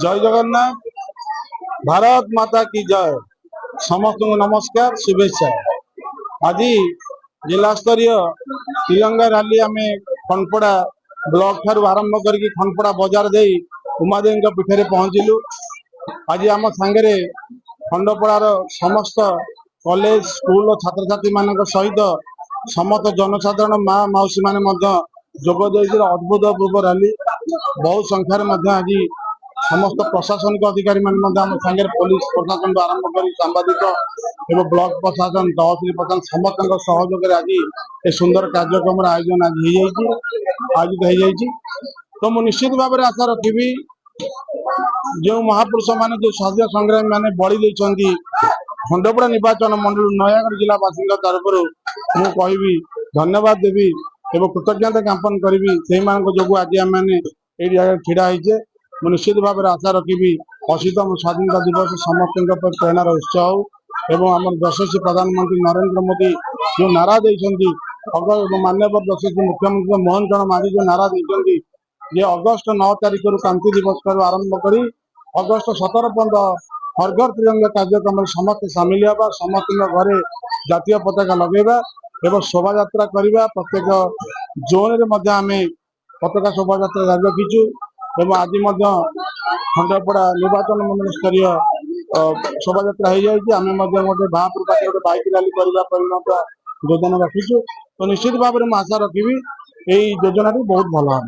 जय जगन्नाथ। भारत माता की जय। समस्त नमस्कार शुभेच्छा। आज जिला स्तरीय तिरंगा रैली आम खनपड़ा ब्लॉक ठार आरंभ कर खनपड़ा बजार दे उमादेवी पीठ पहुंचलु। आज आम सांगे खंडपड़ार समस्त कॉलेज स्कूल छात्र छात्री मान सहित समस्त जनसाधारण माँ मौसी मैंने जोगद अद्भुतपूर्व रैली बहु संख्यार आज समस्त प्रशासनिक अधिकारी सांगे पुलिस प्रशासन आरंभ कर सांबादिक एवं ब्लॉक प्रशासन तहसिल प्रशासन समस्त सहयोग आज ए सुंदर कार्यक्रम आयोजन आज आयोजित तो मुझे निश्चित भाव में आशा रखी जो महापुरुष मान जो स्वाधीन संग्रामी मैंने बलि देते खंडपड़ा निर्वाचन मंडल नयागढ़ जिलावासी तरफ मु कहि धन्यवाद देवी एवं कृतज्ञता ज्ञापन करी से जो आज आम ढड़ा होचे। मुझे निश्चित भाव में आशा रखी अशीतम स्वाधीनता दिवस समस्त प्रेरणार उत्सव हो एवं आम यशस्वी प्रधानमंत्री नरेंद्र मोदी जो नारा देते माननीय यशस्वी मुख्यमंत्री मोहन चरण माझी जो नारा देते जे अगस्ट 9 तारिख क्रांति दिवस आरंभ कर अगस्ट 17 पर्यंत हर घर तिरंगा कार्यक्रम समस्त सामिल होगा समस्त घरे जातीय पताका लगेगा एवं शोभा यात्रा करवा प्रत्येक जोन आम पताका शोभा यात्रा जारी रखीचु एवं आज खंडपड़ा निर्वाचन मंडल स्तरीय शोभा यात्रा हो जाए आम गोटे महापुर पाखे गोटे बाइक रैली करने योजना रखीचु। तो निश्चित भाव में आशा रखी योजना बहुत भल भाव।